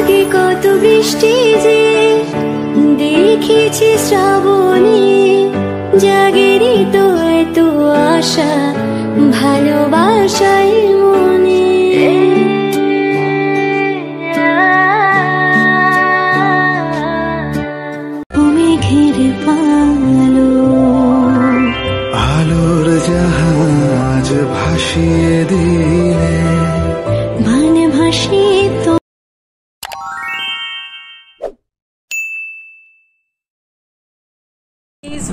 আগে কত বৃষ্টি যে দেখেছি শ্রাবণে, জাগেরই তো এত আশা ভালোবাসায় মনে। মেঘের পালো আলোর জাহাজ ভাসিয়ে দিলে, মানে ভাসিয়ে তো।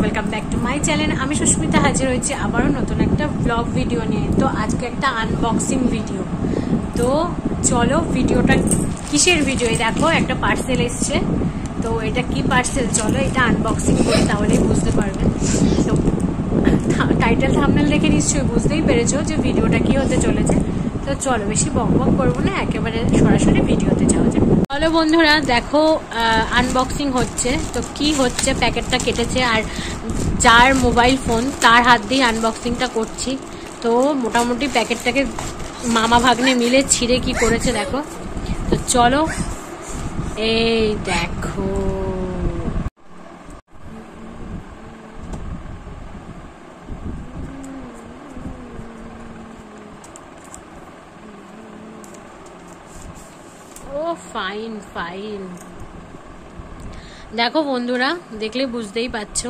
Welcome back to my channel. আমি সুস্মিতা হাজির হয়েছি আবারও নতুন একটা ব্লগ ভিডিও নিয়ে। তো আজকে একটা আনবক্সিং ভিডিও। তো চলো ভিডিওটা কিসের ভিডিও, দেখো একটা পার্সেল এসছে। তো এটা কি পার্সেল, চলো এটা আনবক্সিং করি, তাহলেই বুঝতে পারবে। তো টাইটেল থাম্বনেল দেখে নিশ্চয়ই বুঝতেই পেরেছো যে ভিডিওটা কি হতে চলেছে। তো চলো বেশি বক বক করবো না, একেবারে সরাসরি ভিডিওতে যাওয়া যাবে। চলো বন্ধুরা দেখো আনবক্সিং হচ্ছে। তো কি হচ্ছে, প্যাকেটটা কেটেছে আর যার মোবাইল ফোন তার হাত দিয়ে আনবক্সিংটা করছি। তো মোটামুটি প্যাকেটটাকে মামা ভাগ্নে মিলে ছিঁড়ে কি করেছে দেখো। তো চলো এই দেখো, ও ফাইন ফাইন। দেখো বন্ধুরা, দেখলে বুঝতেই পারছো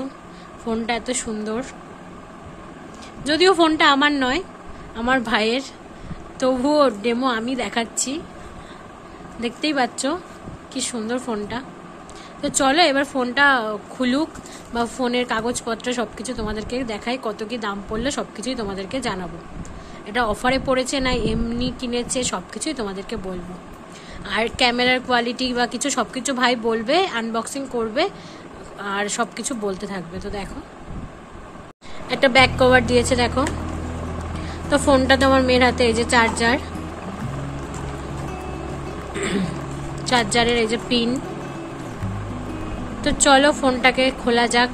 ফোনটা এত সুন্দর। যদিও ফোনটা আমার নয়, আমার ভাইয়ের, তবুও ডেমো আমি দেখাচ্ছি। দেখতেই পাচ্ছ কি সুন্দর ফোনটা। তো চলো এবার ফোনটা খুলুক বা ফোনের কাগজপত্র সবকিছু তোমাদেরকে দেখাই, কত কি দাম পড়লো সবকিছুই তোমাদেরকে জানাবো। এটা অফারে পড়েছে না এমনি কিনেছে সবকিছুই তোমাদেরকে বলবো। আর ক্যামেরার কোয়ালিটি বা কিছু সবকিছু ভাই বলবে, আনবক্সিং করবে আর সবকিছু বলতে থাকবে। তো দেখো একটা ব্যাক কভার দিয়েছে দেখো। তো ফোনটা তোমার মেয়ের হাতে, এই যে চার্জারের এই যে পিন। তো চলো ফোনটাকে খোলা যাক।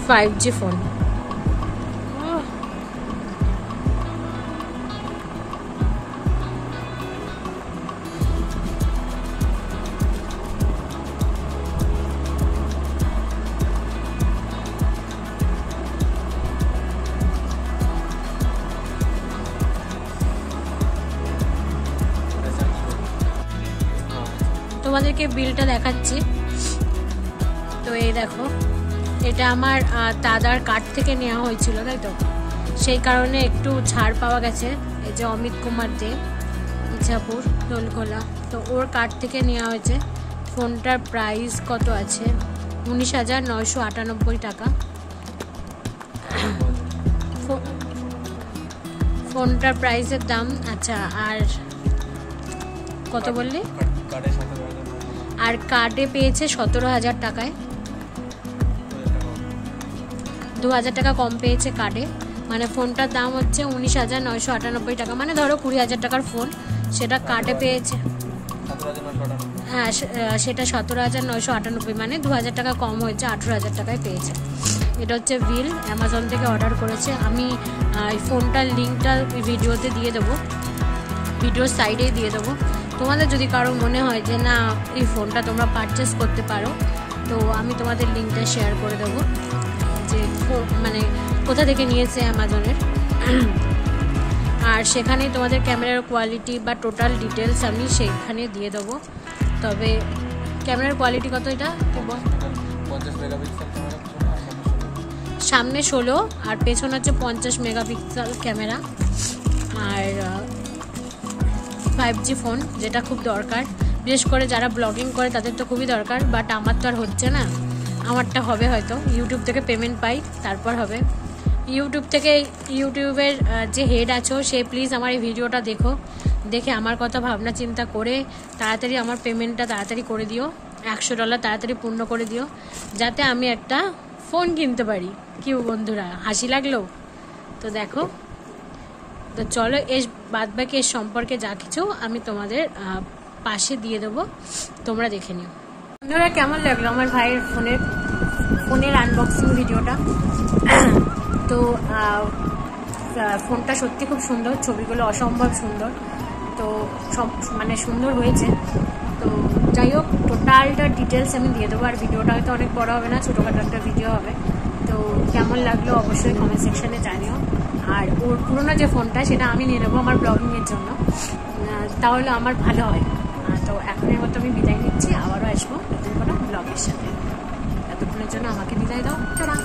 $5G phone. তোমাদেরকে বিলটা দেখাচ্ছি। তো এই দেখো, এটা আমার দাদার কার্ড থেকে নেওয়া হয়েছিল, তাই তো সেই কারণে একটু ছাড় পাওয়া গেছে। এই যে অমিত কুমার দে, ইচ্ছাপুর দোলখোলা, তো ওর কার্ড থেকে নেওয়া হয়েছে। ফোনটার প্রাইস কত আছে, 19,998 টাকা। ফোনটার প্রাইসের দাম। আচ্ছা আর কত বললি? আর কার্ডে পেয়েছে 17,000 টাকায়, 2,000 টাকা কম পেয়েছে কার্ডে। মানে ফোনটার দাম হচ্ছে 19,998 টাকা, মানে ধরো 20,000 টাকার ফোন, সেটা কার্ডে পেয়েছে। হ্যাঁ সেটা 17,998, মানে 2,000 টাকা কম হয়েছে, 18,000 টাকায় পেয়েছে। এটা হচ্ছে বিল, অ্যামাজন থেকে অর্ডার করেছে। আমি এই ফোনটার লিঙ্কটা ভিডিওতে দিয়ে দেবো, ভিডিওর সাইডেই দিয়ে দেবো। তোমাদের যদি কারো মনে হয় যে না এই ফোনটা তোমরা পারচেস করতে পারো, তো আমি তোমাদের লিঙ্কটা শেয়ার করে দেবো, যে মানে কোথা থেকে নিয়েছে অ্যামাজনের। আর সেখানে তোমাদের ক্যামেরার কোয়ালিটি বা টোটাল ডিটেলস আমি সেখানে দিয়ে দেবো। তবে ক্যামেরার কোয়ালিটি কত, এটা 50 মেগাপিক্সেল ক্যামেরা, সামনে 16 আর পেছনে হচ্ছে 50 মেগাপিক্সেল ক্যামেরা। আর 5G ফোন, যেটা খুব দরকার, বিশেষ করে যারা ব্লগিং করে তাদের তো খুবই দরকার। বাট আমার তো আর হচ্ছে না, আমারটা হবে হয়তো, ইউটিউব থেকে পেমেন্ট পাই তারপর হবে। ইউটিউবের যে হেড আছো সে প্লিজ আমার এই ভিডিওটা দেখো, দেখে আমার কথা ভাবনা চিন্তা করে তাড়াতাড়ি আমার পেমেন্টটা তাড়াতাড়ি করে দিও, $100 তাড়াতাড়ি পূর্ণ করে দিও, যাতে আমি একটা ফোন কিনতে পারি। কি বন্ধুরা, হাসি লাগলো? তো দেখো তো চলো এর বাদবাকি এর সম্পর্কে যা কিছু আমি তোমাদের পাশে দিয়ে দেবো, তোমরা দেখে নিও। বন্ধুরা কেমন লাগলো আমার ভাইয়ের ফোনের আনবক্সিং ভিডিওটা? তো ফোনটা সত্যি খুব সুন্দর, ছবিগুলো অসম্ভব সুন্দর, তো সব মানে সুন্দর হয়েছে। তো যাই হোক টোটালটা ডিটেলস আমি দিয়ে দেবো, আর ভিডিওটা হয়তো অনেক বড় হবে না, ছোটোখাটো একটা ভিডিও হবে। তো কেমন লাগলো অবশ্যই কমেন্ট সেকশানে জানিও। আর ওর পুরোনো যে ফোনটা সেটা আমি নিয়ে নেবো আমার ব্লগিংয়ের জন্য, তাহলে আমার ভালো হয়। তো এখনের মতো আমি বিদায় নিচ্ছি, আবারও আসবো নতুন কোনো ব্লগের সাথে। এতক্ষণের জন্য আমাকে বিদায় দাও, টাটা।